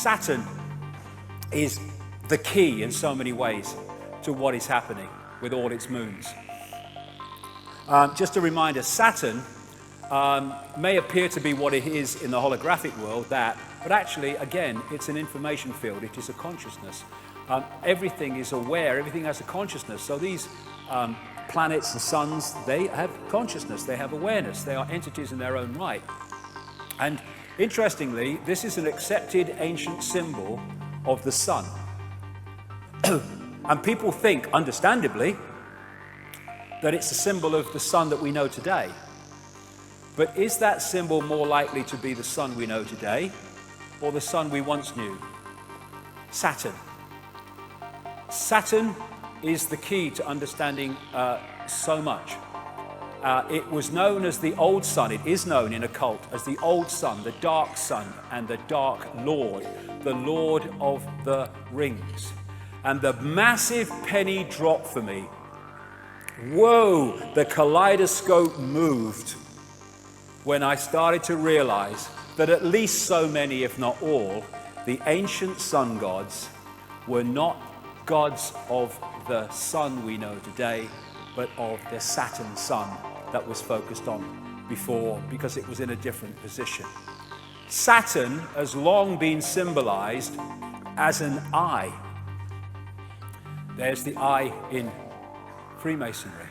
Saturn is the key in so many ways to what is happening with all its moons. Just a reminder, Saturn may appear to be what it is in the holographic world, but actually, again, it's an information field. It is a consciousness. Everything is aware. Everything has a consciousness. So these planets and suns, they have consciousness. They have awareness. They are entities in their own right. And interestingly, this is an accepted ancient symbol of the sun. And people think, understandably, that it's a symbol of the sun that we know today. But is that symbol more likely to be the sun we know today or the sun we once knew? Saturn. Saturn is the key to understanding so much. It was known as the old sun. It is known in occult as the old sun, the dark sun, and the dark lord, the Lord of the Rings. And the massive penny dropped for me. Whoa, the kaleidoscope moved when I started to realize that at least so many, if not all, the ancient sun gods were not gods of the sun we know today, but of the Saturn sun that was focused on before, because it was in a different position. Saturn has long been symbolized as an eye. There's the eye in Freemasonry.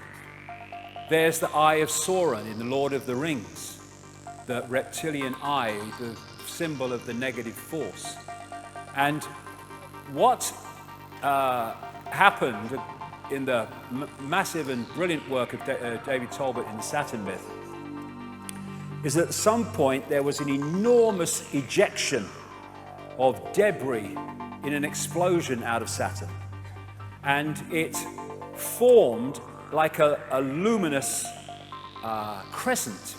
There's the eye of Sauron in the Lord of the Rings, the reptilian eye, the symbol of the negative force. And what happened in the massive and brilliant work of David Talbot in the Saturn myth is that at some point there was an enormous ejection of debris in an explosion out of Saturn. And it formed like a luminous crescent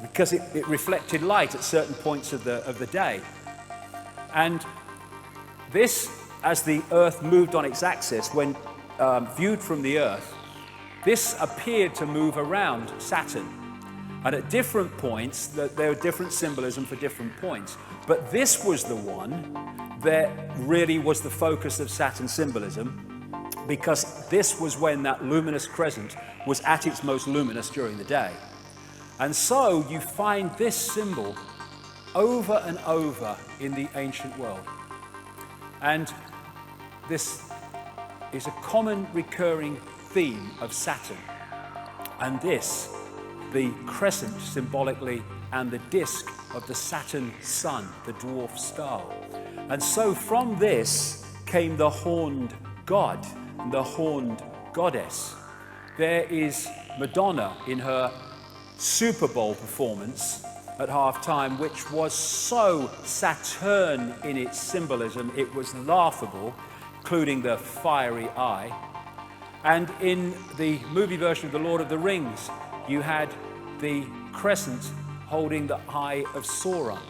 because it reflected light at certain points of the day. And this, as the Earth moved on its axis, when viewed from the Earth, this appeared to move around Saturn. And at different points, there are different symbolism for different points. But this was the one that really was the focus of Saturn symbolism, because this was when that luminous crescent was at its most luminous during the day. And so you find this symbol over and over in the ancient world. And this is a common recurring theme of Saturn. And this, the crescent symbolically, and the disk of the Saturn sun, the dwarf star. And so from this came the horned god, the horned goddess. There is Madonna in her Super Bowl performance at halftime, which was so Saturn in its symbolism, it was laughable, including the fiery eye. And in the movie version of The Lord of the Rings, you had the crescent holding the eye of Sauron.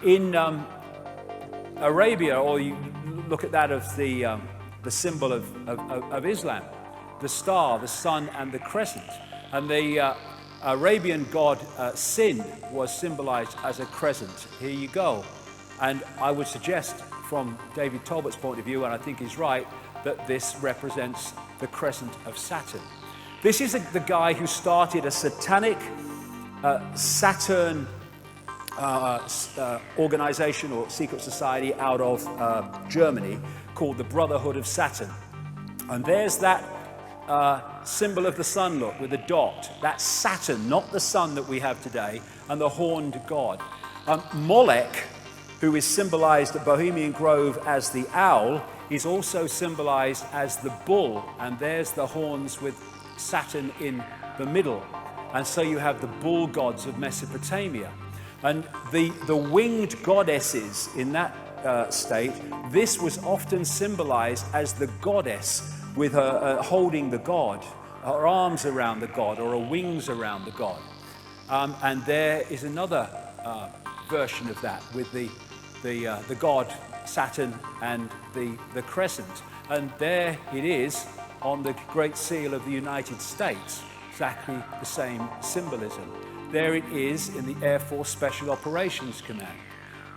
In Arabia, or you look at that of the symbol of Islam, the star, the sun, and the crescent. And the Arabian god Sin was symbolized as a crescent. Here you go. And I would suggest, from David Talbot's point of view, and I think he's right, that this represents the crescent of Saturn. This is the guy who started a satanic Saturn organization or secret society out of Germany called the Brotherhood of Saturn. And there's that symbol of the sun, look, with a dot. That's Saturn, not the sun that we have today, and the horned god. Molech, who is symbolized at Bohemian Grove as the owl, is also symbolized as the bull, and there's the horns with Saturn in the middle. And so you have the bull gods of Mesopotamia. And the winged goddesses in that state, this was often symbolized as the goddess with her holding the god, her arms around the god, or her wings around the god. And there is another version of that with the god Saturn and the crescent. And there it is on the Great Seal of the United States, exactly the same symbolism. There it is in the Air Force Special Operations Command.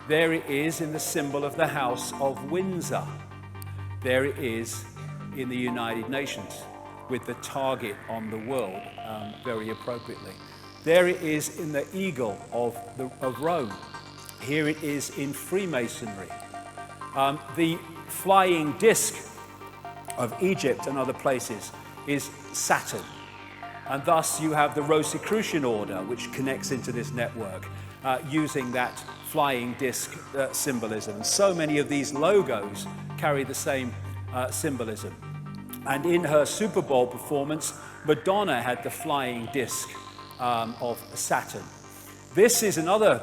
There it is in the symbol of the House of Windsor. There it is in the United Nations with the target on the world, very appropriately. There it is in the eagle of Rome. Here it is in Freemasonry. The flying disc of Egypt and other places is Saturn. And thus you have the Rosicrucian order, which connects into this network, using that flying disc symbolism. And so many of these logos carry the same symbolism. And in her Super Bowl performance, Madonna had the flying disc of Saturn. This is another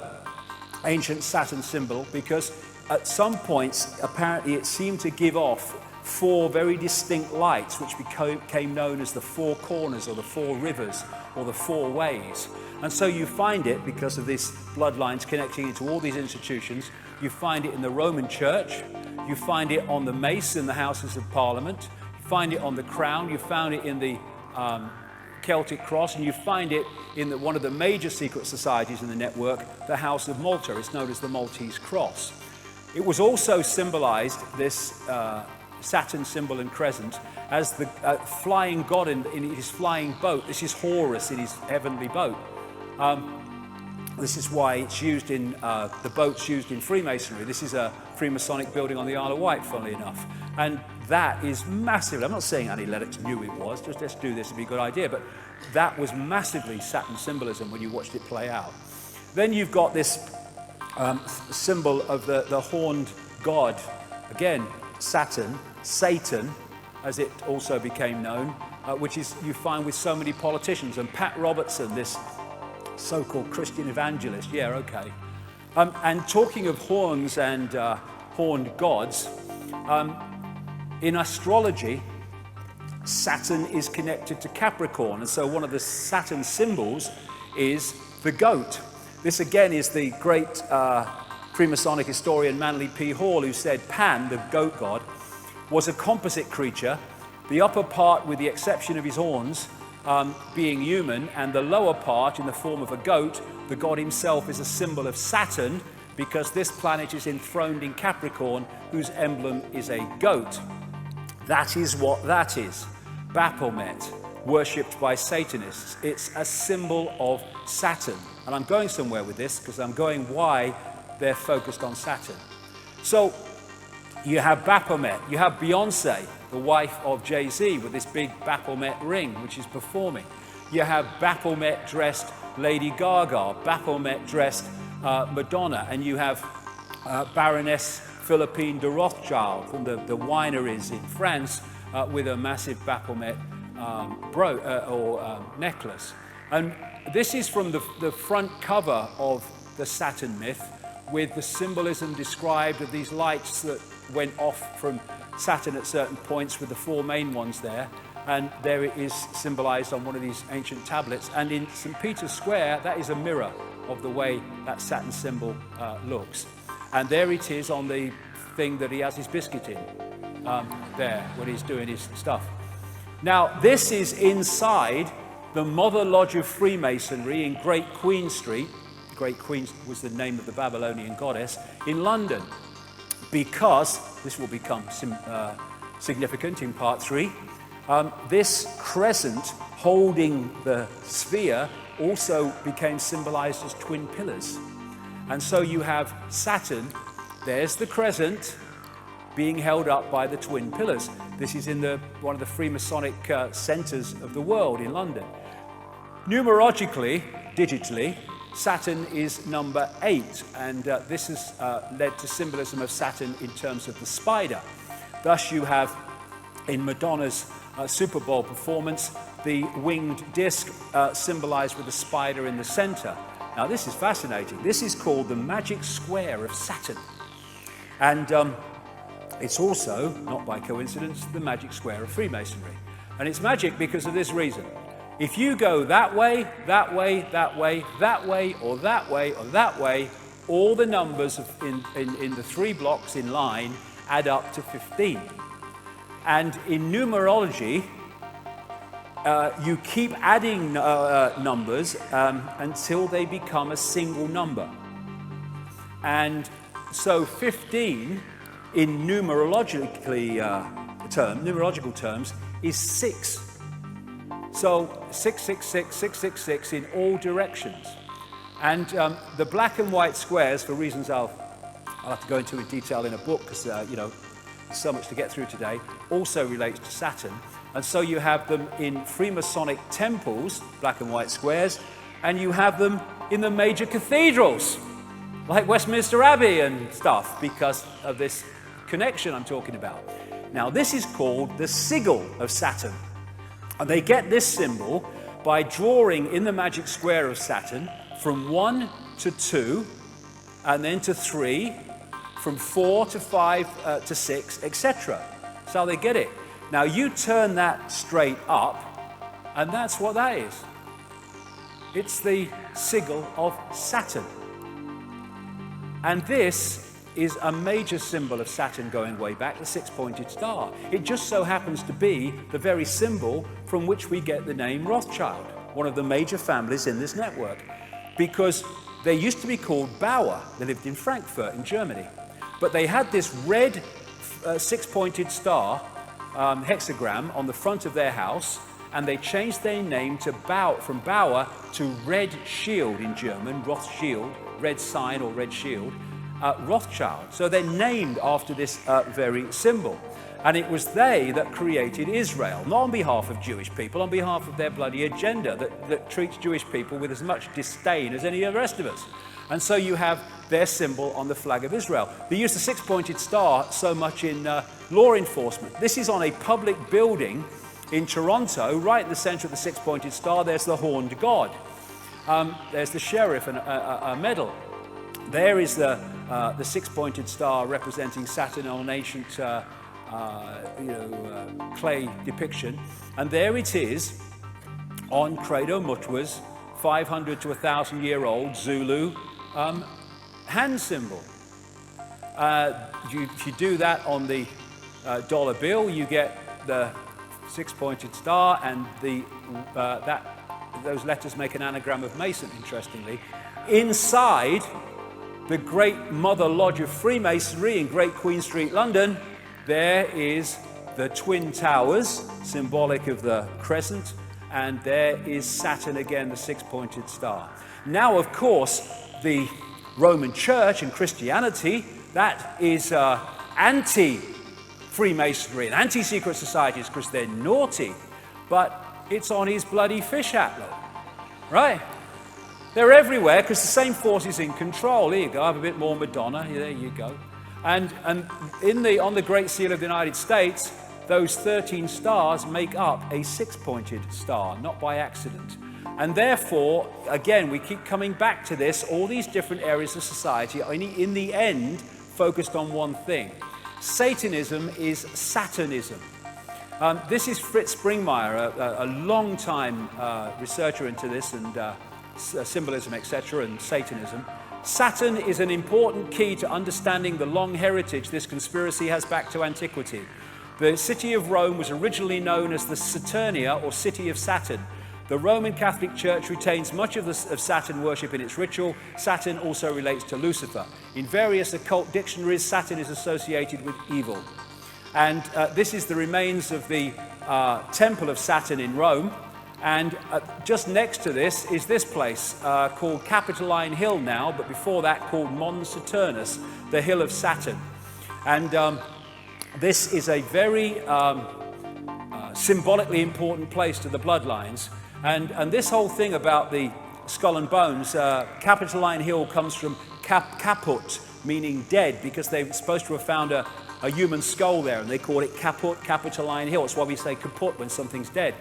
ancient Saturn symbol because at some points, apparently it seemed to give off 4 very distinct lights, which became known as the 4 corners or the 4 rivers or the 4 ways. And so you find it, because of these bloodlines connecting into all these institutions, you find it in the Roman Church, you find it on the mace in the Houses of Parliament, you find it on the crown, you found it in the Celtic cross, and you find it in one of the major secret societies in the network, the House of Malta. It's known as the Maltese cross. It was also symbolized, this Saturn symbol and crescent, as the flying god in his flying boat. This is Horus in his heavenly boat. This is why it's used in the boats used in Freemasonry. This is a Freemasonic building on the Isle of Wight, funnily enough. And that is massive. I'm not saying Annie Lennox knew it was, just let's do this, it'd be a good idea, but that was massively Saturn symbolism when you watched it play out. Then you've got this symbol of the horned god, again, Saturn, Satan, as it also became known, which is you find with so many politicians. And Pat Robertson, this so-called Christian evangelist, yeah, okay. And talking of horns and horned gods, in astrology, Saturn is connected to Capricorn, and so one of the Saturn symbols is the goat. This again is the great Freemasonic historian Manly P. Hall, who said Pan, the goat god, was a composite creature, the upper part, with the exception of his horns, being human, and the lower part in the form of a goat. The god himself is a symbol of Saturn, because this planet is enthroned in Capricorn, whose emblem is a goat. That is what that is. Baphomet, worshipped by Satanists. It's a symbol of Saturn. And I'm going somewhere with this, because I'm going why they're focused on Saturn. So you have Baphomet, you have Beyonce, the wife of Jay-Z, with this big Baphomet ring, which is performing. You have Baphomet-dressed Lady Gaga, Baphomet-dressed Madonna, and you have Baroness Philippine de Rothschild from the wineries in France with a massive Baphomet necklace. And this is from the front cover of the Saturn myth, with the symbolism described of these lights that went off from Saturn at certain points, with the 4 main ones there. And there it is symbolized on one of these ancient tablets. And in St. Peter's Square, that is a mirror of the way that Saturn symbol looks. And there it is on the thing that he has his biscuit in, there, when he's doing his stuff. Now, this is inside the Mother Lodge of Freemasonry in Great Queen Street. Great Queen was the name of the Babylonian goddess, in London. Because, this will become significant in part 3, this crescent holding the sphere also became symbolized as twin pillars. And so you have Saturn, there's the crescent, being held up by the twin pillars. This is in one of the Freemasonic centers of the world in London. Numerologically, digitally, Saturn is number 8, and this has led to symbolism of Saturn in terms of the spider. Thus you have, in Madonna's Super Bowl performance, the winged disc symbolized with a spider in the center. Now this is fascinating. This is called the magic square of Saturn. And it's also, not by coincidence, the magic square of Freemasonry. And it's magic because of this reason. If you go that way, that way, that way, that way, or that way, or that way, all the numbers in the 3 blocks in line add up to 15. And in numerology, you keep adding numbers until they become a single number. And So 15 in numerological terms is 6. So 666, 666 in all directions. And the black and white squares, for reasons I'll have to go into in detail in a book, because there's so much to get through today, also relates to Saturn. And so you have them in Freemasonic temples, black and white squares, and you have them in the major cathedrals, like Westminster Abbey and stuff, because of this connection I'm talking about. Now, this is called the Sigil of Saturn. And they get this symbol by drawing in the magic square of Saturn from 1 to 2, and then to 3, from 4 to 5 to 6, etc. That's how they get it. Now, you turn that straight up, and that's what that is. It's the sigil of Saturn. And this is a major symbol of Saturn going way back, the six-pointed star. It just so happens to be the very symbol from which we get the name Rothschild, one of the major families in this network, because they used to be called Bauer. They lived in Frankfurt in Germany. But they had this red six-pointed star hexagram on the front of their house, and they changed their name to from Bauer to Red Shield in German, Rothschild, red sign or red shield, Rothschild. So they're named after this very symbol. And it was they that created Israel, not on behalf of Jewish people, on behalf of their bloody agenda that treats Jewish people with as much disdain as any of the rest of us. And so you have their symbol on the flag of Israel. They use the six-pointed star so much in law enforcement. This is on a public building in Toronto, right in the center of the six-pointed star. There's the horned god. There's the sheriff and a medal. There is the six-pointed star representing Saturn on an ancient clay depiction. And there it is on Credo Mutwa's 500 to 1,000-year-old Zulu hand symbol. If you do that on the dollar bill, you get the six-pointed star, and those letters make an anagram of Mason, interestingly. Inside the Great Mother Lodge of Freemasonry in Great Queen Street, London, there is the Twin Towers, symbolic of the crescent, and there is Saturn again, the six-pointed star. Now, of course, the Roman Church and Christianity, that is anti-Freemasonry and anti-secret societies because they're naughty, but it's on his bloody fish hat, look, right? They're everywhere because the same force is in control. Here you go, I have a bit more Madonna, there you go. And on the Great Seal of the United States, those 13 stars make up a six-pointed star, not by accident. And therefore, again, we keep coming back to this, all these different areas of society are in the end focused on one thing. Satanism is Saturnism. This is Fritz Springmeier, a long-time researcher into this and symbolism, etc., and Satanism. Saturn is an important key to understanding the long heritage this conspiracy has back to antiquity. The city of Rome was originally known as the Saturnia, or City of Saturn. The Roman Catholic Church retains much of Saturn worship in its ritual. Saturn also relates to Lucifer. In various occult dictionaries, Saturn is associated with evil. And this is the remains of the Temple of Saturn in Rome. And just next to this is this place called Capitoline Hill now, but before that called Mons Saturnus, the Hill of Saturn. And this is a very symbolically important place to the bloodlines. And this whole thing about the skull and bones, Capitoline Hill comes from caput, meaning dead, because they're supposed to have found a human skull there, and they call it caput, Capitoline Hill. That's why we say kaput when something's dead.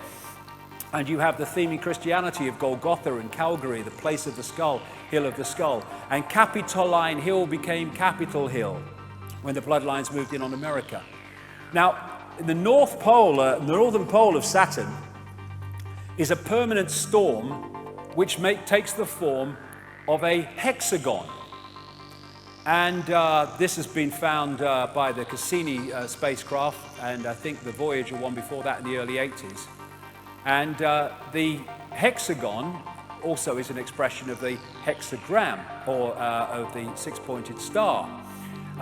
And you have the theme in Christianity of Golgotha and Calvary, the place of the skull, hill of the skull. And Capitoline Hill became Capitol Hill when the bloodlines moved in on America. Now, the northern pole of Saturn is a permanent storm which takes the form of a hexagon. And this has been found by the Cassini spacecraft, and I think the Voyager one before that in the early 80s. And the hexagon also is an expression of the hexagram, or of the six-pointed star.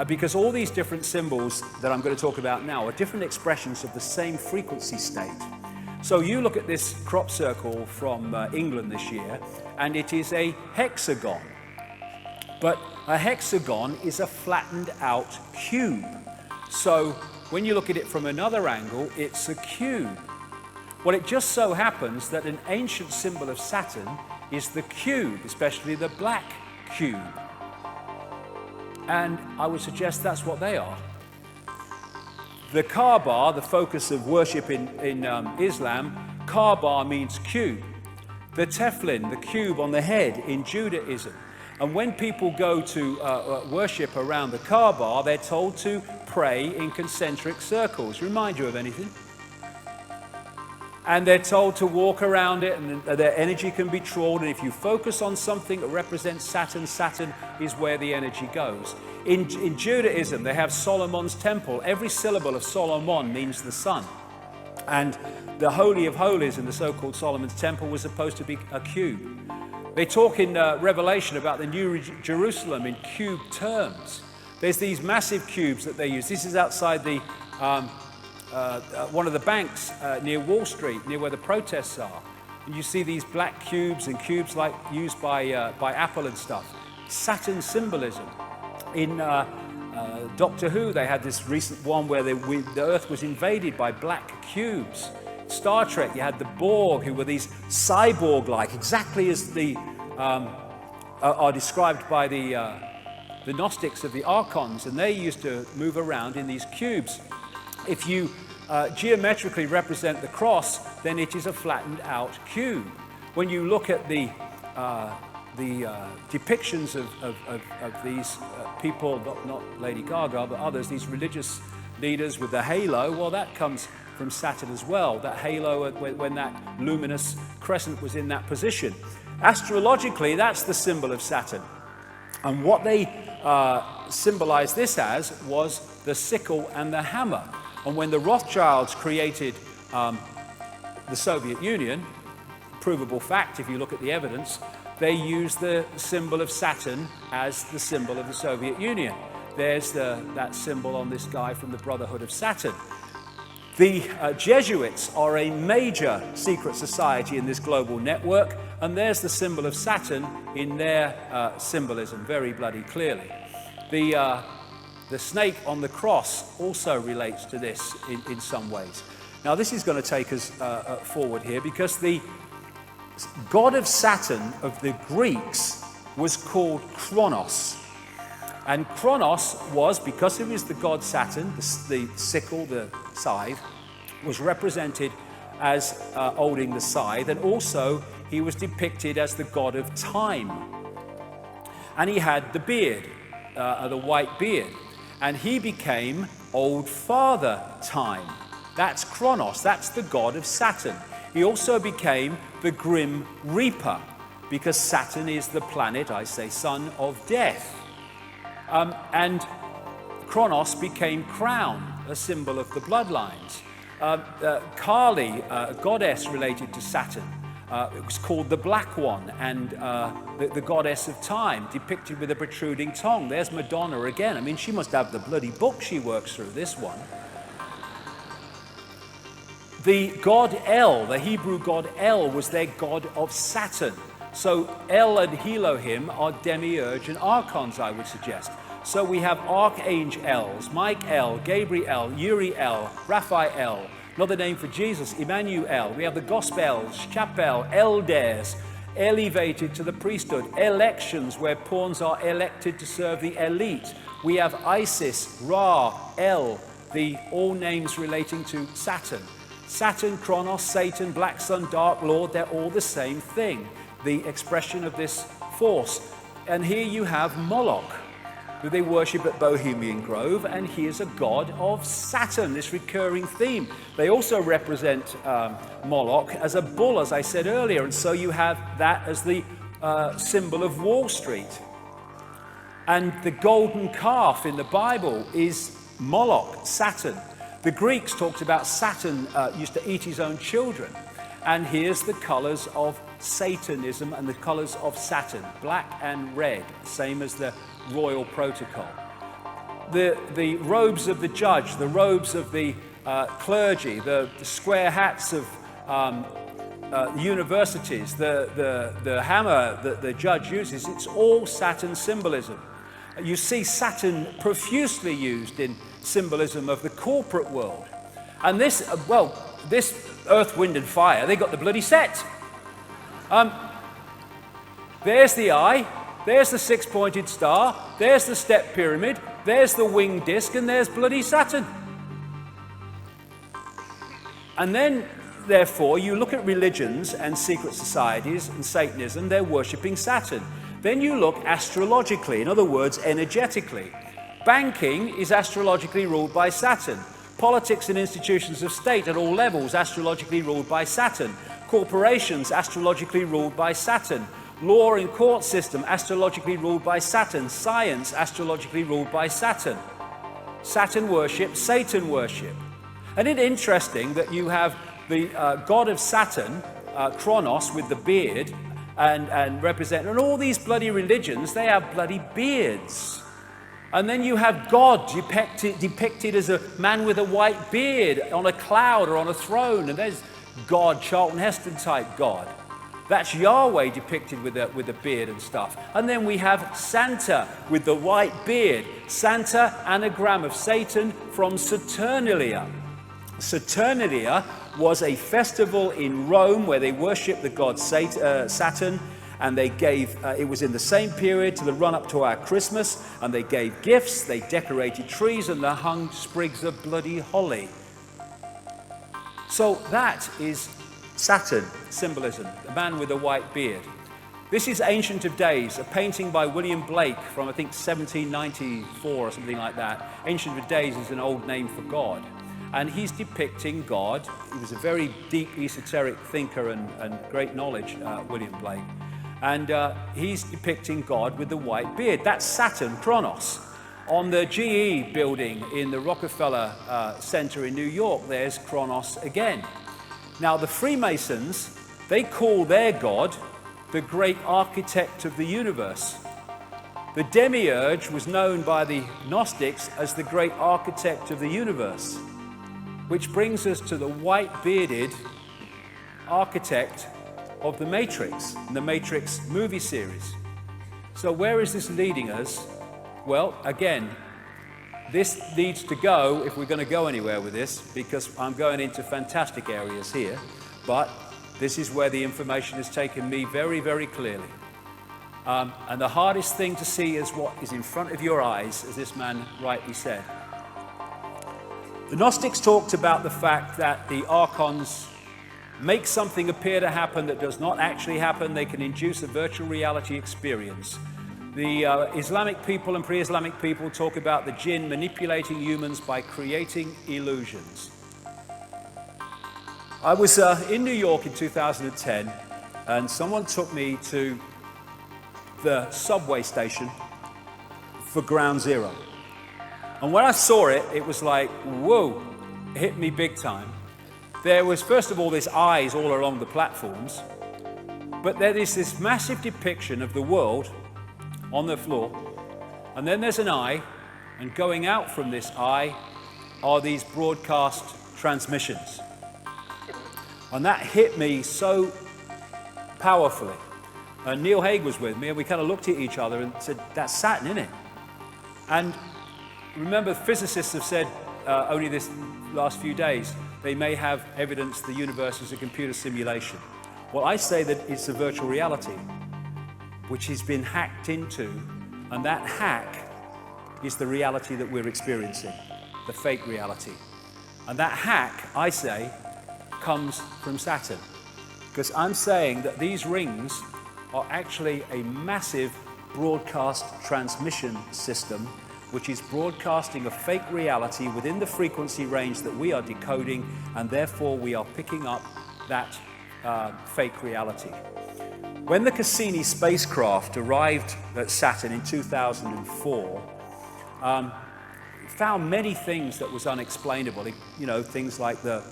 because all these different symbols that I'm going to talk about now are different expressions of the same frequency state. So you look at this crop circle from England this year, and it is a hexagon. But a hexagon is a flattened out cube. So when you look at it from another angle, it's a cube. Well, it just so happens that an ancient symbol of Saturn is the cube, especially the black cube. And I would suggest that's what they are. The Kaaba, the focus of worship in Islam, Kaaba means cube. The tefillin, the cube on the head in Judaism. And when people go to worship around the Kaaba, they're told to pray in concentric circles. Remind you of anything? And they're told to walk around it, and their energy can be drawn. And if you focus on something that represents Saturn, Saturn is where the energy goes. In Judaism, they have Solomon's temple. Every syllable of Solomon means the sun. And the Holy of Holies in the so-called Solomon's temple was supposed to be a cube. They talk in Revelation about the New Jerusalem in cube terms. There's these massive cubes that they use. This is outside the one of the banks near Wall Street, near where the protests are. And you see these black cubes and cubes like used by Apple and stuff. Saturn symbolism. In Doctor Who, they had this recent one where the Earth was invaded by black cubes. Star Trek, you had the Borg, who were these cyborg-like, exactly as the are described by the Gnostics of the Archons, and they used to move around in these cubes. If you geometrically represent the cross, then it is a flattened out cube. When you look at the depictions of these people, not Lady Gaga, but others, these religious leaders with the halo, well, that comes from Saturn as well, that halo when that luminous crescent was in that position. Astrologically, that's the symbol of Saturn. And what they symbolized this as was the sickle and the hammer. And when the Rothschilds created the Soviet Union, provable fact if you look at the evidence, they used the symbol of Saturn as the symbol of the Soviet Union. There's that symbol on this guy from the Brotherhood of Saturn. The Jesuits are a major secret society in this global network, and there's the symbol of Saturn in their symbolism very bloody clearly. The snake on the cross also relates to this in some ways. Now this is going to take us forward here, because the god of Saturn of the Greeks was called Kronos. And Kronos was, because it was the god Saturn, the sickle, the scythe, was represented as holding the scythe, and also he was depicted as the god of time. And he had the beard, the white beard, and he became Old Father Time. That's Kronos, that's the god of Saturn. He also became the Grim Reaper, because Saturn is the planet, I say, son of death. And Kronos became Crown, a symbol of the bloodlines. Kali, a goddess related to Saturn, it was called the Black One, and the goddess of time, depicted with a protruding tongue. There's Madonna again. I mean, she must have the bloody book she works through, this one. The god El, the Hebrew god El, was their god of Saturn. So El and Elohim are demiurge and archons, I would suggest. So we have archangels, Michael, Gabriel, Uriel, Raphael, another name for Jesus, Emmanuel. We have the Gospels, Chapel, elders, elevated to the priesthood, elections where pawns are elected to serve the elite. We have Isis, Ra, El, all names relating to Saturn. Saturn, Kronos, Satan, Black Sun, Dark Lord, they're all the same thing, the expression of this force. And here you have Moloch, who they worship at Bohemian Grove, and he is a god of Saturn, this recurring theme. They also represent Moloch as a bull, as I said earlier, and so you have that as the symbol of Wall Street. And the golden calf in the Bible is Moloch, Saturn. The Greeks talked about Saturn used to eat his own children. And here's the colors of Satanism and the colors of Saturn, black and red, same as the royal protocol. the robes of the judge, the robes of the clergy, the square hats of universities, the hammer that the judge uses, it's all Saturn symbolism. You see Saturn profusely used in symbolism of the corporate world. And this, this earth, wind and fire, they got the bloody set. There's the eye, there's the six-pointed star, there's the step pyramid, there's the winged disc, and there's bloody Saturn. And then, therefore, you look at religions and secret societies and Satanism, they're worshipping Saturn. Then you look astrologically, in other words, energetically. Banking is astrologically ruled by Saturn. Politics and institutions of state at all levels, astrologically ruled by Saturn. Corporations, astrologically ruled by Saturn. Law and court system, astrologically ruled by Saturn. Science, astrologically ruled by Saturn. Saturn worship, Satan worship. And it's interesting that you have the god of Saturn, Kronos, with the beard, and and all these bloody religions, they have bloody beards. And then you have God depicted as a man with a white beard on a cloud or on a throne, and there's God, Charlton Heston type God. That's Yahweh depicted with a beard and stuff. And then we have Santa with the white beard. Santa, anagram of Satan from Saturnalia. Saturnalia was a festival in Rome where they worshipped the god Saturn, and they gave, it was in the same period to the run-up to our Christmas, and they gave gifts, they decorated trees, and they hung sprigs of bloody holly. So that is Saturn symbolism, the man with a white beard. This is Ancient of Days, a painting by William Blake from, I think, 1794 or something like that. Ancient of Days is an old name for God. And he's depicting God. He was a very deep esoteric thinker and great knowledge, William Blake. And he's depicting God with the white beard. That's Saturn, Kronos. On the GE building in the Rockefeller Center in New York, there's Kronos again. Now, the Freemasons, they call their God the great architect of the universe. The demiurge was known by the Gnostics as the great architect of the universe, which brings us to the white-bearded architect of the Matrix, the Matrix movie series. So where is this leading us? Well, again, this needs to go, if we're going to go anywhere with this, because I'm going into fantastic areas here, but this is where the information has taken me very, very clearly. And the hardest thing to see is what is in front of your eyes, as this man rightly said. The Gnostics talked about the fact that the archons make something appear to happen that does not actually happen. They can induce a virtual reality experience. The Islamic people and pre-Islamic people talk about the jinn manipulating humans by creating illusions. I was in New York in 2010, and someone took me to the subway station for Ground Zero. And when I saw it, it was like, whoa, it hit me big time. There was, first of all, this eyes all along the platforms, but there is this massive depiction of the world on the floor, and then there's an eye, and going out from this eye are these broadcast transmissions. And that hit me so powerfully. And Neil Haig was with me, and we kind of looked at each other and said, that's Saturn, isn't it? And remember, physicists have said only this last few days, they may have evidence the universe is a computer simulation. Well, I say that it's a virtual reality, which has been hacked into, and that hack is the reality that we're experiencing, the fake reality. And that hack, I say, comes from Saturn, because I'm saying that these rings are actually a massive broadcast transmission system which is broadcasting a fake reality within the frequency range that we are decoding, and therefore we are picking up that fake reality. When the Cassini spacecraft arrived at Saturn in 2004, it found many things that was unexplainable. You know, things like the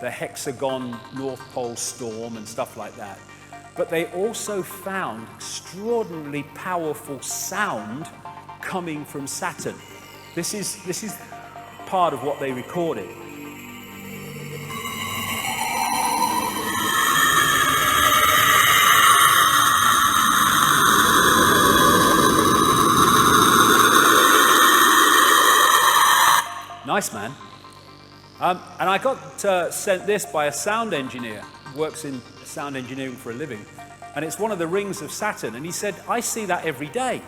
hexagon North Pole storm and stuff like that. But they also found extraordinarily powerful sound coming from Saturn. This is part of what they recorded. Nice, man. And I got sent this by a sound engineer, works in sound engineering for a living, and it's one of the rings of Saturn, and he said, I see that every day.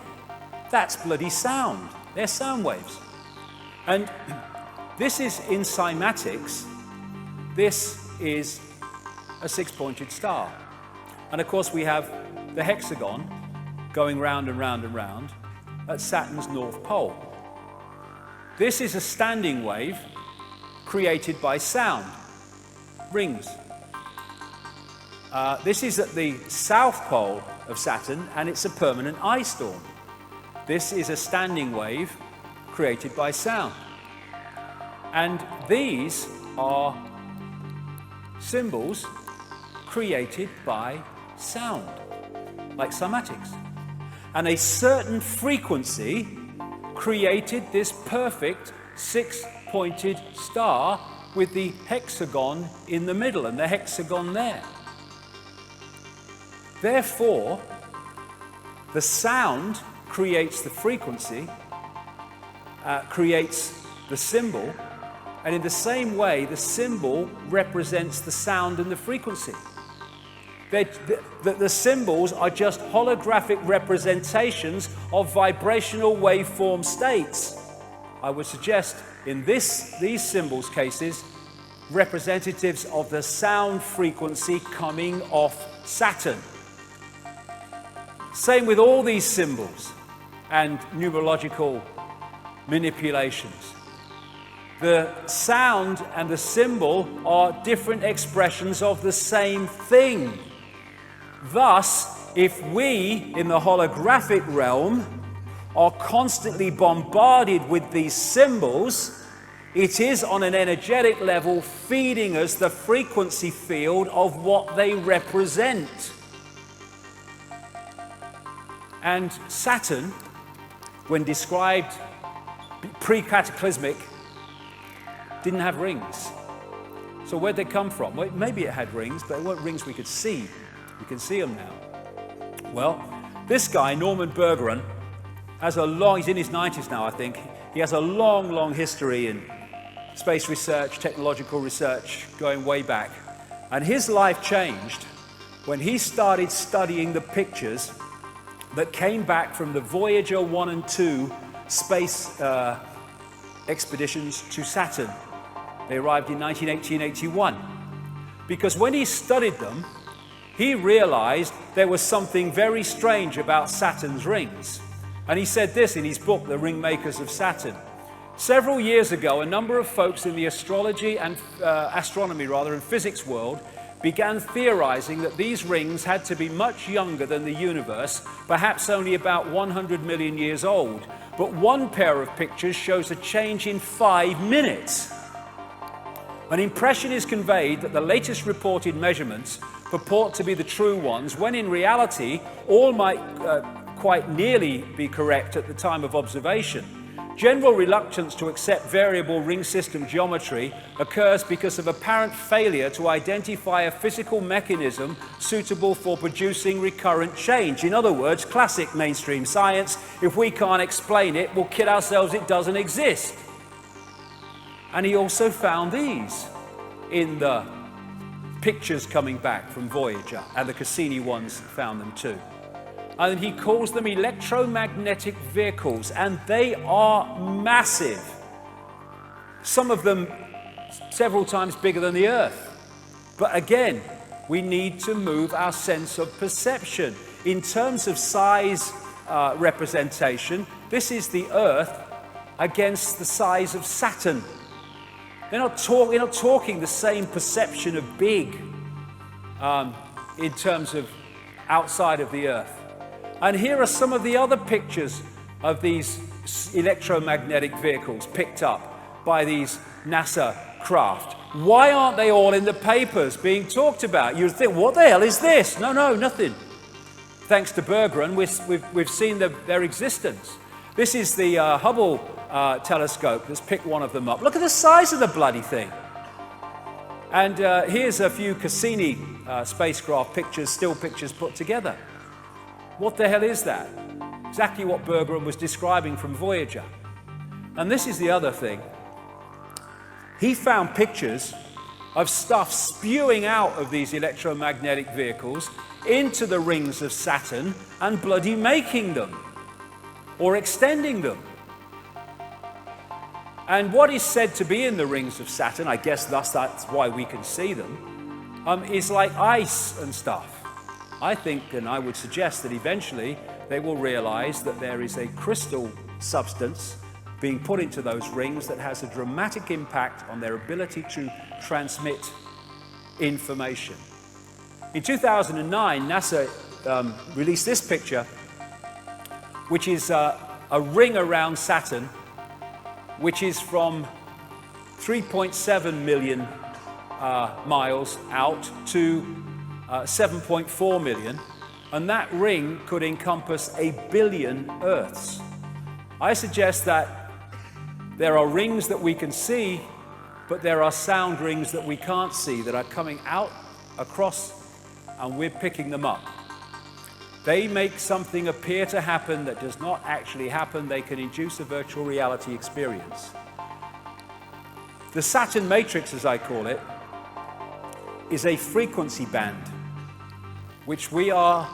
That's bloody sound. They're sound waves. And this is in cymatics, this is a six-pointed star. And of course we have the hexagon going round and round and round at Saturn's north pole. This is a standing wave created by sound, rings. This is at the south pole of Saturn, and it's a permanent ice storm. This is a standing wave created by sound. And these are symbols created by sound, like cymatics. And a certain frequency created this perfect six-pointed star with the hexagon in the middle and the hexagon there. Therefore, the sound creates the frequency, creates the symbol, and in the same way, the symbol represents the sound and the frequency. The symbols are just holographic representations of vibrational waveform states. I would suggest in these symbols cases, representatives of the sound frequency coming off Saturn. Same with all these symbols and numerological manipulations. The sound and the symbol are different expressions of the same thing. Thus, if we, in the holographic realm, are constantly bombarded with these symbols, it is on an energetic level feeding us the frequency field of what they represent. And Saturn, when described pre-cataclysmic, didn't have rings. So where'd they come from? Well, maybe it had rings, but it weren't rings we could see. You can see them now. Well, this guy, Norman Bergeron, has he's in his 90s now, I think. He has a long, long history in space research, technological research, going way back. And his life changed when he started studying the pictures that came back from the Voyager 1 and 2 space expeditions to Saturn. They arrived in 1980-81. Because when he studied them, he realized there was something very strange about Saturn's rings. And he said this in his book, The Ringmakers of Saturn. Several years ago, a number of folks in the astrology and astronomy and physics world began theorizing that these rings had to be much younger than the universe, perhaps only about 100 million years old. But one pair of pictures shows a change in 5 minutes. An impression is conveyed that the latest reported measurements purport to be the true ones, when in reality, all might quite nearly be correct at the time of observation. General reluctance to accept variable ring system geometry occurs because of apparent failure to identify a physical mechanism suitable for producing recurrent change. In other words, classic mainstream science, if we can't explain it, we'll kid ourselves it doesn't exist. And he also found these in the pictures coming back from Voyager, and the Cassini ones found them too. And he calls them electromagnetic vehicles, and they are massive. Some of them several times bigger than the Earth. But again, we need to move our sense of perception. In terms of size representation, this is the Earth against the size of Saturn. We're not talking the same perception of big in terms of outside of the Earth. And here are some of the other pictures of these electromagnetic vehicles picked up by these NASA craft. Why aren't they all in the papers being talked about? You'd think, what the hell is this? No, nothing. Thanks to Bergeron, we've seen their existence. This is the Hubble Telescope. Let's pick one of them up. Look at the size of the bloody thing. And here's a few Cassini spacecraft pictures, still pictures put together. What the hell is that? Exactly what Bergeron was describing from Voyager. And this is the other thing. He found pictures of stuff spewing out of these electromagnetic vehicles into the rings of Saturn and bloody making them or extending them. And what is said to be in the rings of Saturn, I guess thus that's why we can see them, is like ice and stuff. I think, and I would suggest that eventually they will realize that there is a crystal substance being put into those rings that has a dramatic impact on their ability to transmit information. In 2009, NASA released this picture, which is a ring around Saturn, which is from 3.7 million miles out to 7.4 million, and that ring could encompass 1 billion Earths. I suggest that there are rings that we can see, but there are sound rings that we can't see that are coming out across, and we're picking them up. They make something appear to happen that does not actually happen. They can induce a virtual reality experience. The Saturn matrix, as I call it, is a frequency band, which we are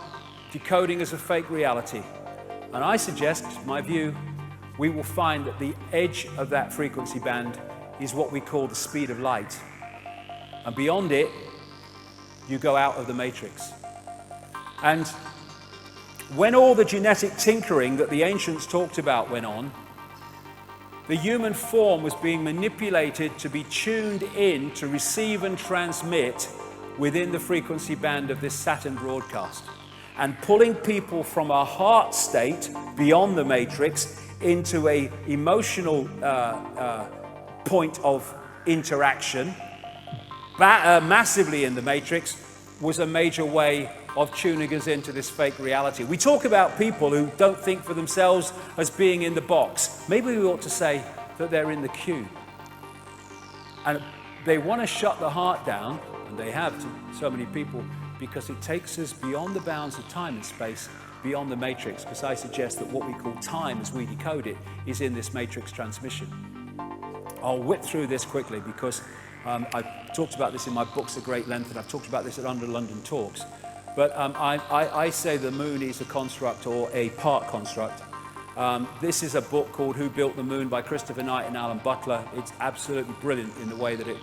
decoding as a fake reality. And I suggest, my view, we will find that the edge of that frequency band is what we call the speed of light. And beyond it, you go out of the matrix. And when all the genetic tinkering that the ancients talked about went on, the human form was being manipulated to be tuned in to receive and transmit within the frequency band of this Saturn broadcast, and pulling people from a heart state beyond the matrix into a emotional point of interaction massively in the matrix was a major way of tuning us into this fake reality. We talk about people who don't think for themselves as being in the box. Maybe we ought to say that they're in the queue. And they want to shut the heart down, and they have to so many people, because it takes us beyond the bounds of time and space, beyond the matrix, because I suggest that what we call time as we decode it is in this matrix transmission. I'll whip through this quickly because I've talked about this in my books at great length, and I've talked about this at Under London Talks. But I say the moon is a construct or a part construct. This is a book called Who Built the Moon by Christopher Knight and Alan Butler. It's absolutely brilliant in the way that it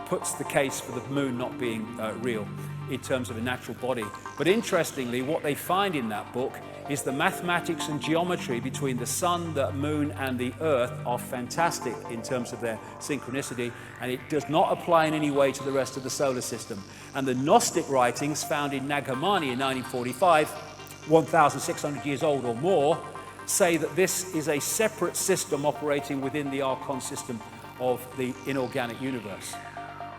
puts the case for the moon not being real in terms of a natural body. But interestingly, what they find in that book is the mathematics and geometry between the sun, the moon, and the earth are fantastic in terms of their synchronicity, and it does not apply in any way to the rest of the solar system. And the Gnostic writings found in Nag Hammadi in 1945, 1,600 years old or more, say that this is a separate system operating within the Archon system of the inorganic universe.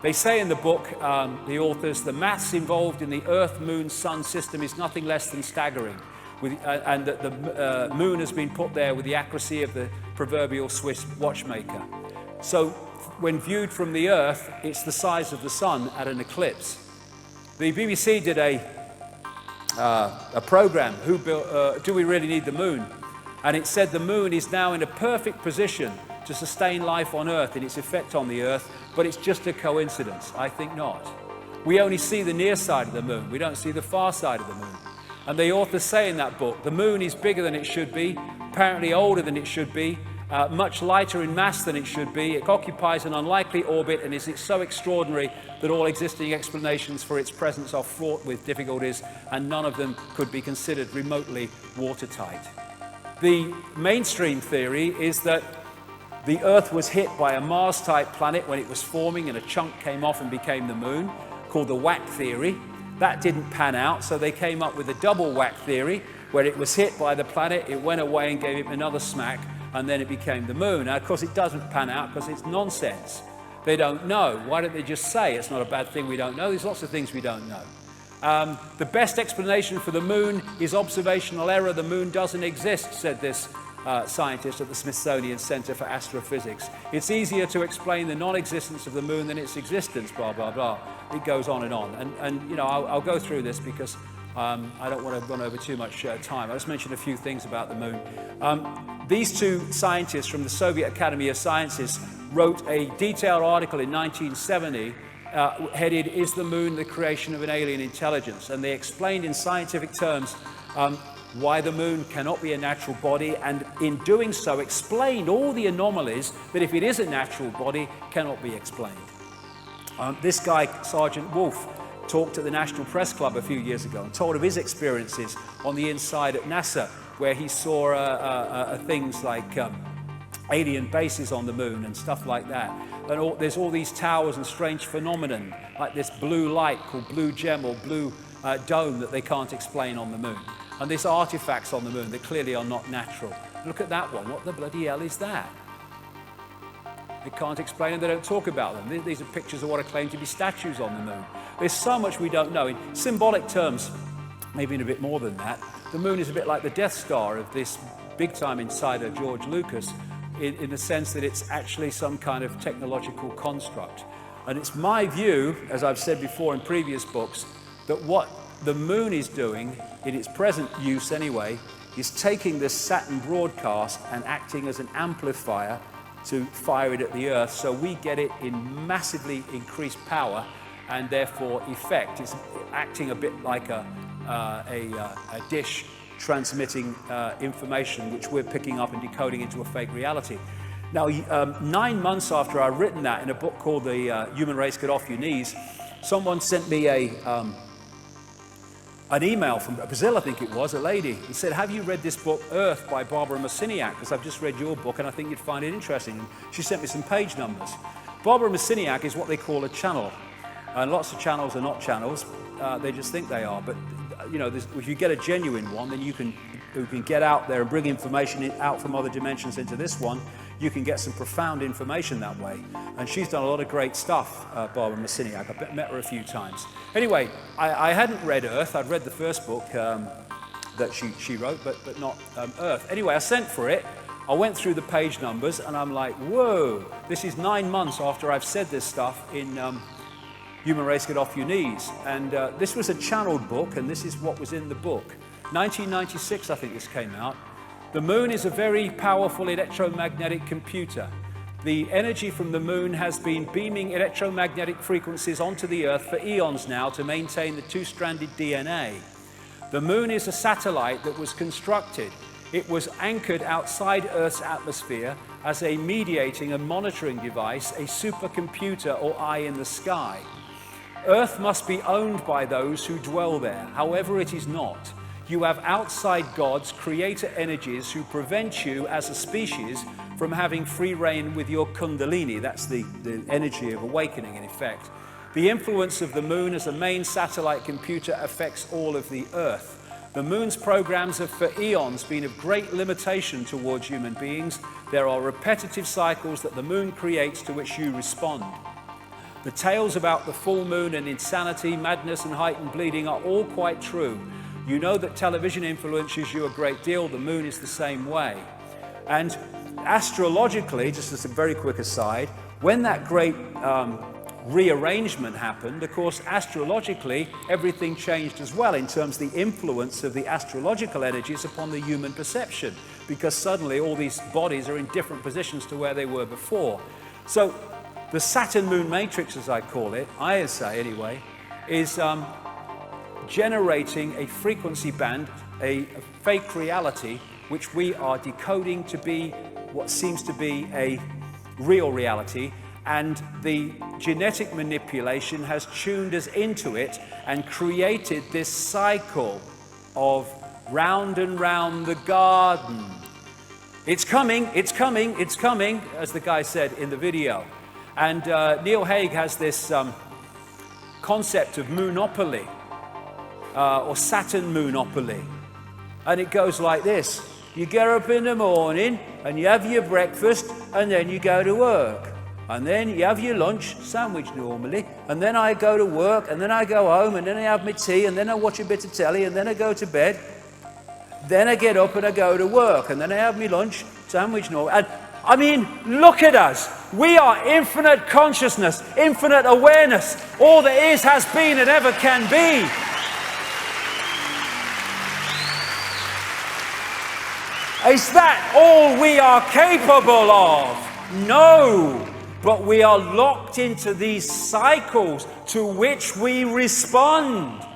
They say in the book, the authors, the maths involved in the Earth, Moon, Sun system is nothing less than staggering. And that the moon has been put there with the accuracy of the proverbial Swiss watchmaker. So when viewed from the Earth, it's the size of the sun at an eclipse. The BBC did a program, Do We Really Need the Moon? And it said the moon is now in a perfect position to sustain life on Earth in its effect on the Earth, but it's just a coincidence. I think not. We only see the near side of the moon. We don't see the far side of the moon. And the authors say in that book, the moon is bigger than it should be, apparently older than it should be, much lighter in mass than it should be. It occupies an unlikely orbit and is so extraordinary that all existing explanations for its presence are fraught with difficulties, and none of them could be considered remotely watertight. The mainstream theory is that the Earth was hit by a Mars-type planet when it was forming, and a chunk came off and became the moon, called the whack theory. That didn't pan out, so they came up with a double whack theory, where it was hit by the planet, it went away and gave it another smack, and then it became the moon. Now, of course, it doesn't pan out because it's nonsense. They don't know. Why don't they just say it's not a bad thing we don't know? There's lots of things we don't know. The best explanation for the moon is observational error. The moon doesn't exist, said this scientist at the Smithsonian Center for Astrophysics. It's easier to explain the non-existence of the moon than its existence, blah, blah, blah. It goes on. And you know, I'll go through this because I don't want to run over too much time. I'll just mention a few things about the moon. These two scientists from the Soviet Academy of Sciences wrote a detailed article in 1970 headed, "Is the Moon the Creation of an Alien Intelligence?" And they explained in scientific terms why the moon cannot be a natural body, and in doing so explained all the anomalies that, if it is a natural body, cannot be explained. This guy, Sergeant Wolf, talked at the National Press Club a few years ago and told of his experiences on the inside at NASA, where he saw things like alien bases on the moon and stuff like that. And there's all these towers and strange phenomenon, like this blue light called blue gem or blue dome that they can't explain on the moon. And these artifacts on the moon that clearly are not natural. Look at that one. What the bloody hell is that? They can't explain them, they don't talk about them. These are pictures of what are claimed to be statues on the moon. There's so much we don't know. In symbolic terms, maybe in a bit more than that, the moon is a bit like the Death Star of this big-time insider George Lucas, in the sense that it's actually some kind of technological construct. And it's my view, as I've said before in previous books, that what the moon is doing, in its present use anyway, is taking this Saturn broadcast and acting as an amplifier to fire it at the Earth, so we get it in massively increased power and therefore effect. It's acting a bit like a dish transmitting information which we're picking up and decoding into a fake reality. Now, 9 months after I'd written that in a book called The Human Race Get Off Your Knees, someone sent me an email from Brazil, I think it was, a lady, and said, "Have you read this book, Earth, by Barbara Marciniak? Because I've just read your book and I think you'd find it interesting." And she sent me some page numbers. Barbara Marciniak is what they call a channel. And lots of channels are not channels. They just think they are. But, you know, if you get a genuine one, then you can get out there and bring information out from other dimensions into this one. You can get some profound information that way. And she's done a lot of great stuff, Barbara Marciniak. I've met her a few times. Anyway, I hadn't read Earth. I'd read the first book that she wrote, but not Earth. Anyway, I sent for it. I went through the page numbers, and I'm like, whoa, this is 9 months after I've said this stuff in Human Race Get Off Your Knees. And this was a channeled book, and this is what was in the book. 1996, I think this came out. The moon is a very powerful electromagnetic computer. The energy from the moon has been beaming electromagnetic frequencies onto the Earth for eons now to maintain the two-stranded DNA. The moon is a satellite that was constructed. It was anchored outside Earth's atmosphere as a mediating and monitoring device, a supercomputer or eye in the sky. Earth must be owned by those who dwell there. However, it is not. You have outside gods, creator energies, who prevent you as a species from having free reign with your kundalini. That's the energy of awakening, in effect. The influence of the moon as a main satellite computer affects all of the Earth. The moon's programs have for eons been of great limitation towards human beings. There are repetitive cycles that the moon creates to which you respond. The tales about the full moon and insanity, madness and heightened bleeding are all quite true. You know that television influences you a great deal. The moon is the same way. And astrologically, just as a very quick aside, when that great rearrangement happened, of course, astrologically, everything changed as well in terms of the influence of the astrological energies upon the human perception, because suddenly all these bodies are in different positions to where they were before. So the Saturn-Moon matrix, as I call it, I say anyway, is generating a frequency band, a fake reality, which we are decoding to be what seems to be a real reality, and the genetic manipulation has tuned us into it and created this cycle of round and round the garden. It's coming, it's coming, it's coming, as the guy said in the video. And Neil Haig has this concept of moonopoly, or Saturn moonopoly. And it goes like this. You get up in the morning and you have your breakfast and then you go to work. And then you have your lunch, sandwich normally, and then I go to work and then I go home and then I have my tea and then I watch a bit of telly and then I go to bed. Then I get up and I go to work, and then I have my lunch, sandwich and all. And I mean, look at us. We are infinite consciousness, infinite awareness. All that is, has been, and ever can be. Is that all we are capable of? No. But we are locked into these cycles to which we respond.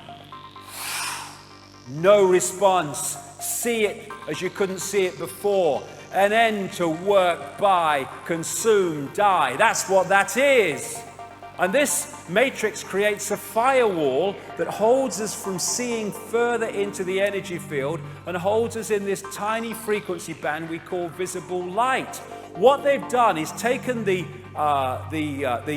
No response. See it as you couldn't see it before. An end to work, buy, consume, die. That's what that is. And this matrix creates a firewall that holds us from seeing further into the energy field and holds us in this tiny frequency band we call visible light. What they've done is taken the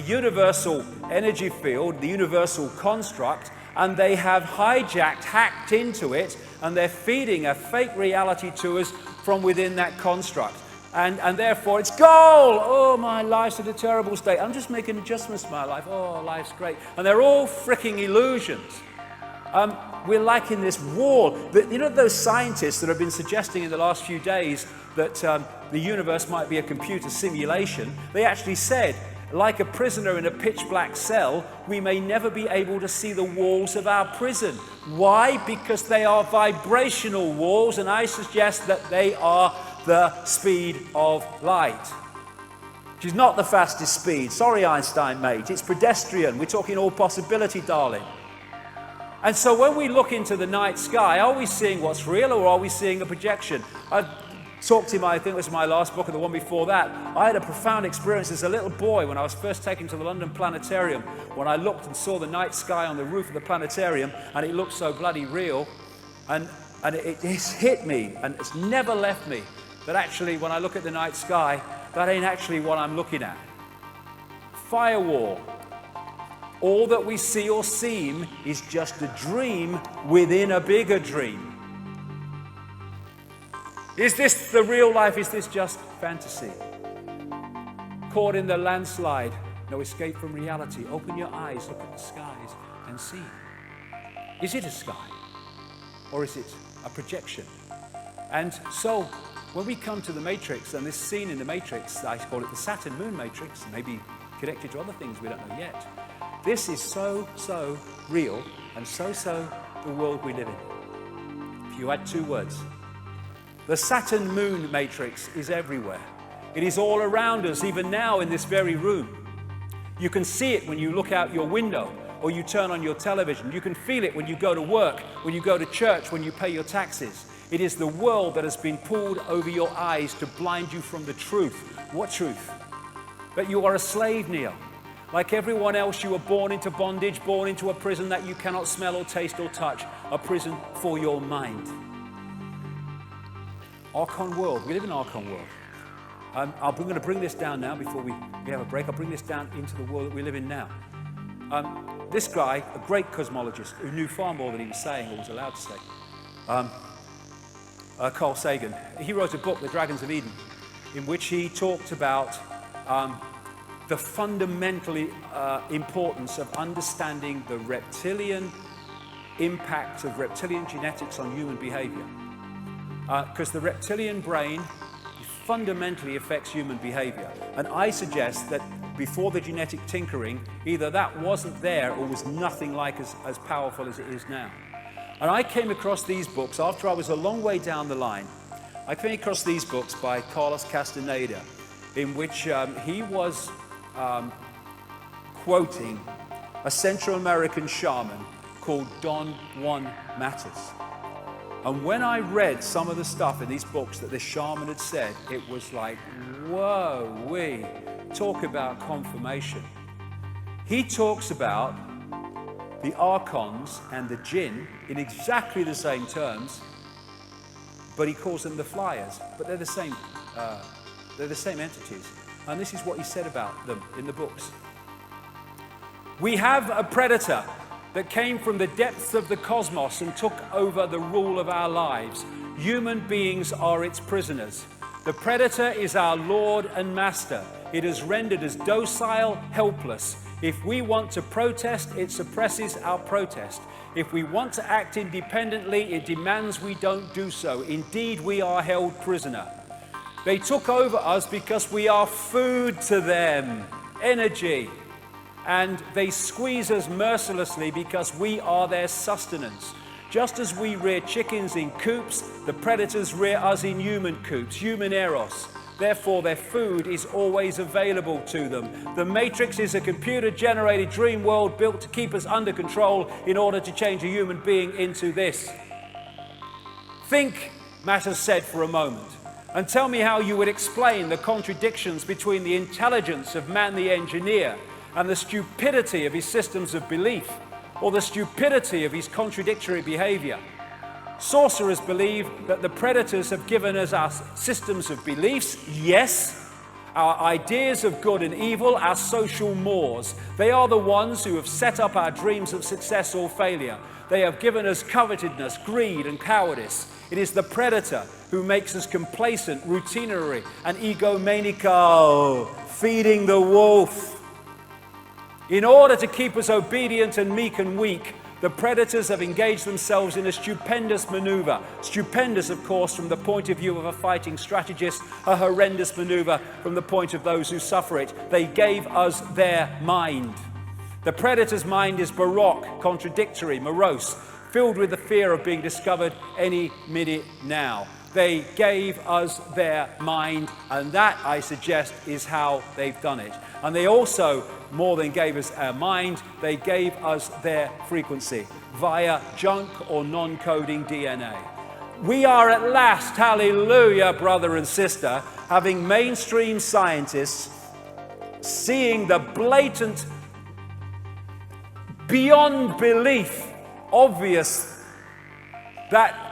universal energy field, the universal construct, and they have hijacked, hacked into it, and they're feeding a fake reality to us from within that construct. And therefore it's goal. Oh, my life's in a terrible state. I'm just making adjustments to my life. Oh, life's great. And they're all freaking illusions. We're like in this wall. You know those scientists that have been suggesting in the last few days that the universe might be a computer simulation? They actually said, like a prisoner in a pitch black cell, we may never be able to see the walls of our prison. Why? Because they are vibrational walls, and I suggest that they are the speed of light. Which is not the fastest speed. Sorry, Einstein, mate. It's pedestrian. We're talking all possibility, darling. And so when we look into the night sky, are we seeing what's real, or are we seeing a projection? I've talked in I think it was my last book and the one before that. I had a profound experience as a little boy when I was first taken to the London Planetarium, when I looked and saw the night sky on the roof of the planetarium, and it looked so bloody real. And it hit me, and it's never left me, that actually when I look at the night sky, that ain't actually what I'm looking at. Firewall. All that we see or seem is just a dream within a bigger dream. Is this the real life? Is this just fantasy? Caught in the landslide, no escape from reality. Open your eyes, look at the skies and see. Is it a sky? Or is it a projection? And so, when we come to the Matrix, and this scene in the Matrix, I call it the Saturn Moon Matrix, maybe connected to other things we don't know yet. This is so real, and so the world we live in. If you add two words, the Saturn Moon Matrix is everywhere. It is all around us, even now in this very room. You can see it when you look out your window, or you turn on your television. You can feel it when you go to work, when you go to church, when you pay your taxes. It is the world that has been pulled over your eyes to blind you from the truth. What truth? That you are a slave, Neil. Like everyone else, you were born into bondage, born into a prison that you cannot smell or taste or touch. A prison for your mind. Archon world. We live in an Archon world. I'm going to bring this down now before we have a break. I'll bring this down into the world that we live in now. This guy, a great cosmologist who knew far more than he was saying or was allowed to say, Carl Sagan, he wrote a book, The Dragons of Eden, in which he talked about the fundamental importance of understanding the reptilian impact of reptilian genetics on human behavior. Because the reptilian brain fundamentally affects human behavior. And I suggest that before the genetic tinkering, either that wasn't there or was nothing like as powerful as it is now. And I came across these books after I was a long way down the line. I came across these books by Carlos Castaneda, in which he was quoting a Central American shaman called Don Juan Matus. And when I read some of the stuff in these books that this shaman had said, it was like, whoa, we talk about confirmation. He talks about the archons and the jinn in exactly the same terms, but he calls them the flyers. But they're the same entities. And this is what he said about them in the books. We have a predator that came from the depths of the cosmos and took over the rule of our lives. Human beings are its prisoners. The predator is our Lord and Master. It has rendered us docile, helpless. If we want to protest, it suppresses our protest. If we want to act independently, it demands we don't do so. Indeed, we are held prisoner. They took over us because we are food to them, energy. And they squeeze us mercilessly because we are their sustenance. Just as we rear chickens in coops, the predators rear us in human coops, human eros. Therefore, their food is always available to them. The Matrix is a computer-generated dream world built to keep us under control in order to change a human being into this. Think, Matter said, for a moment, and tell me how you would explain the contradictions between the intelligence of man the engineer and the stupidity of his systems of belief, or the stupidity of his contradictory behavior. Sorcerers believe that the predators have given us our systems of beliefs, yes, our ideas of good and evil, our social mores. They are the ones who have set up our dreams of success or failure. They have given us covetousness, greed, and cowardice. It is the predator who makes us complacent, routinary, and egomaniacal, feeding the wolf. In order to keep us obedient and meek and weak, the predators have engaged themselves in a stupendous maneuver. Stupendous, of course, from the point of view of a fighting strategist, a horrendous maneuver from the point of those who suffer it. They gave us their mind. The predator's mind is baroque, contradictory, morose, filled with the fear of being discovered any minute now. They gave us their mind, and that, I suggest, is how they've done it. And they also, more than gave us our mind, they gave us their frequency via junk or non-coding DNA. We are at last, hallelujah, brother and sister, having mainstream scientists seeing the blatant, beyond belief, obvious that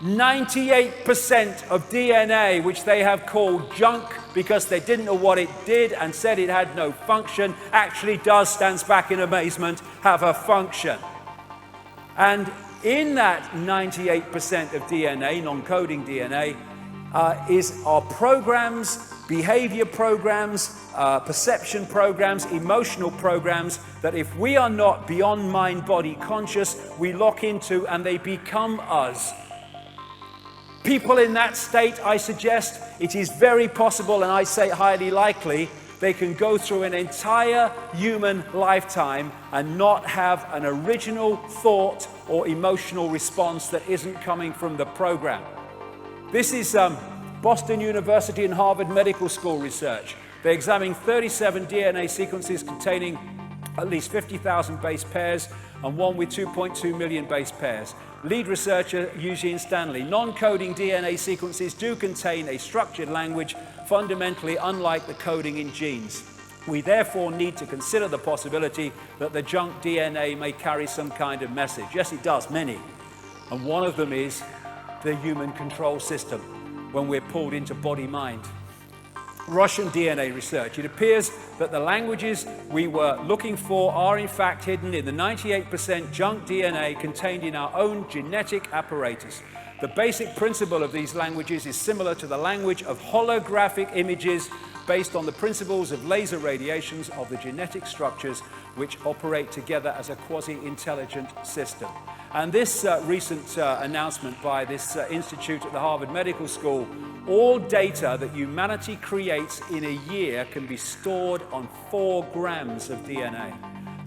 98% of DNA, which they have called junk because they didn't know what it did and said it had no function, actually does, stands back in amazement, have a function. And in that 98% of DNA, non-coding DNA, are programs, behavior programs, perception programs, emotional programs that if we are not beyond mind-body conscious, we lock into and they become us. People in that state, I suggest, it is very possible, and I say highly likely, they can go through an entire human lifetime and not have an original thought or emotional response that isn't coming from the program. This is Boston University and Harvard Medical School research. They examined 37 DNA sequences containing at least 50,000 base pairs and one with 2.2 million base pairs. Lead researcher Eugene Stanley. Non-coding DNA sequences do contain a structured language fundamentally unlike the coding in genes. We therefore need to consider the possibility that the junk DNA may carry some kind of message. Yes, it does, many. And one of them is the human control system when we're pulled into body-mind. Russian DNA research. It appears that the languages we were looking for are in fact hidden in the 98% junk DNA contained in our own genetic apparatus. The basic principle of these languages is similar to the language of holographic images based on the principles of laser radiations of the genetic structures which operate together as a quasi-intelligent system. And this recent announcement by this institute at the Harvard Medical School, all data that humanity creates in a year can be stored on 4 grams of DNA.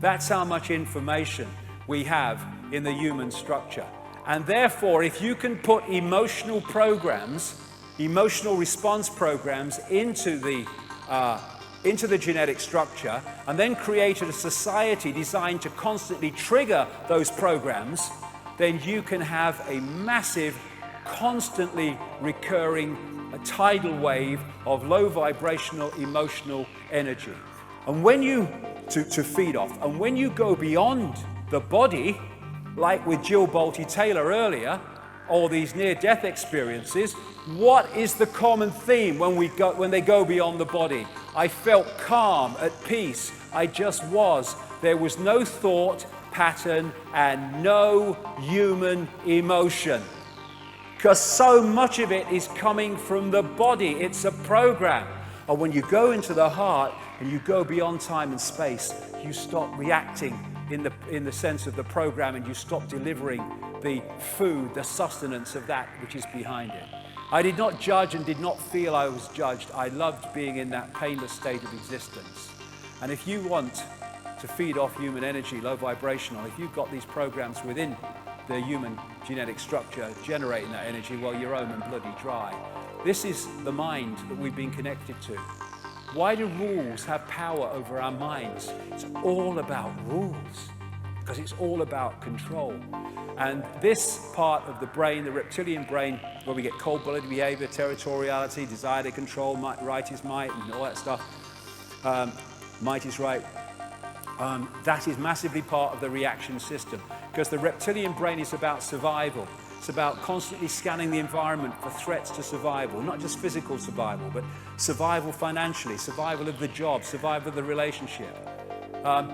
That's how much information we have in the human structure. And therefore, if you can put emotional programs, emotional response programs into the genetic structure and then create a society designed to constantly trigger those programs, then you can have a massive, constantly recurring tidal wave of low vibrational emotional energy. And when you, to feed off, and when you go beyond the body, like with Jill Bolte-Taylor earlier, or these near-death experiences, what is the common theme when they go beyond the body? I felt calm, at peace, I just was. There was no thought pattern and no human emotion. Because so much of it is coming from the body, it's a program. And when you go into the heart and you go beyond time and space, you stop reacting in the sense of the program, and you stop delivering the food, the sustenance of that which is behind it. I did not judge and did not feel I was judged. I loved being in that painless state of existence. And if you want to feed off human energy, low vibrational, if you've got these programs within the human genetic structure generating that energy, well, you're home and bloody dry. This is the mind that we've been connected to. Why do rules have power over our minds? It's all about rules, because it's all about control. And this part of the brain, the reptilian brain, where we get cold-blooded behavior, territoriality, desire to control, right is might, and all that stuff, might is right, that is massively part of the reaction system, because the reptilian brain is about survival. It's about constantly scanning the environment for threats to survival, not just physical survival, but survival financially, survival of the job, survival of the relationship.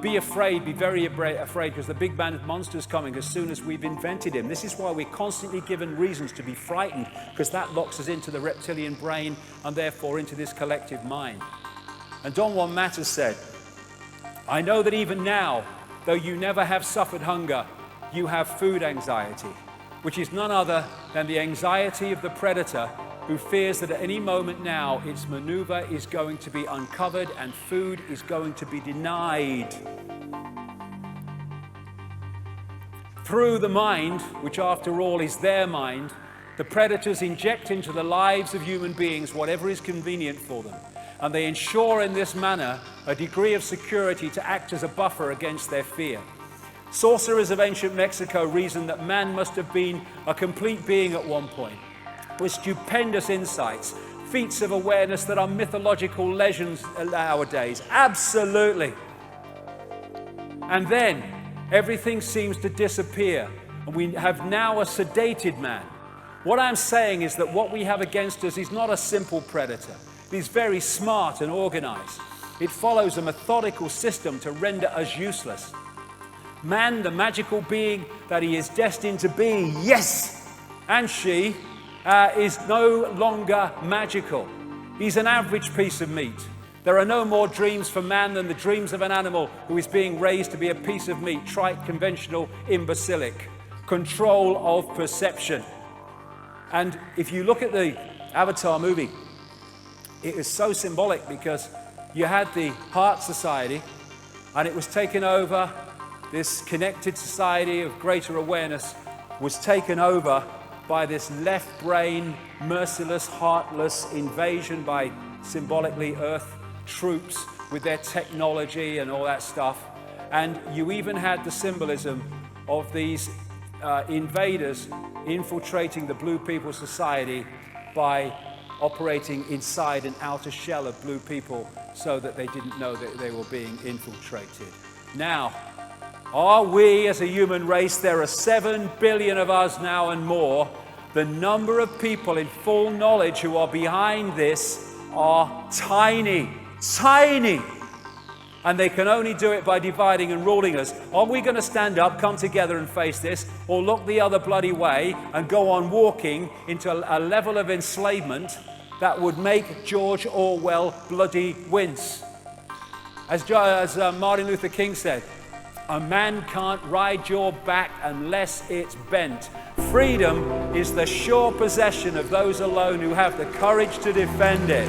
Be afraid, be very afraid, because the big band of monsters coming as soon as we've invented him. This is why we're constantly given reasons to be frightened, because that locks us into the reptilian brain and therefore into this collective mind. And Don Juan Matters said, I know that even now, though you never have suffered hunger, you have food anxiety, which is none other than the anxiety of the predator who fears that at any moment now its maneuver is going to be uncovered and food is going to be denied. Through the mind, which after all is their mind, the predators inject into the lives of human beings whatever is convenient for them, and they ensure in this manner a degree of security to act as a buffer against their fear. Sorcerers of ancient Mexico reasoned that man must have been a complete being at one point, with stupendous insights, feats of awareness that are mythological legends nowadays. Absolutely. And then everything seems to disappear, and we have now a sedated man. What I'm saying is that what we have against us is not a simple predator. He's very smart and organized. It follows a methodical system to render us useless. Man, the magical being that he is destined to be, yes, and she, is no longer magical. He's an average piece of meat. There are no more dreams for man than the dreams of an animal who is being raised to be a piece of meat, trite, conventional, imbecilic. Control of perception. And if you look at the Avatar movie, it is so symbolic, because you had the Heart Society, and it was taken over. This connected society of greater awareness was taken over by this left brain, merciless, heartless invasion by symbolically Earth troops with their technology and all that stuff. And you even had the symbolism of these invaders infiltrating the Blue People Society by operating inside an outer shell of blue people so that they didn't know that they were being infiltrated. Now, are we as a human race, there are 7 billion of us now and more, the number of people in full knowledge who are behind this are tiny, tiny. And they can only do it by dividing and ruling us. Are we going to stand up, come together and face this, or look the other bloody way and go on walking into a level of enslavement that would make George Orwell bloody wince? As Martin Luther King said, a man can't ride your back unless it's bent. Freedom is the sure possession of those alone who have the courage to defend it.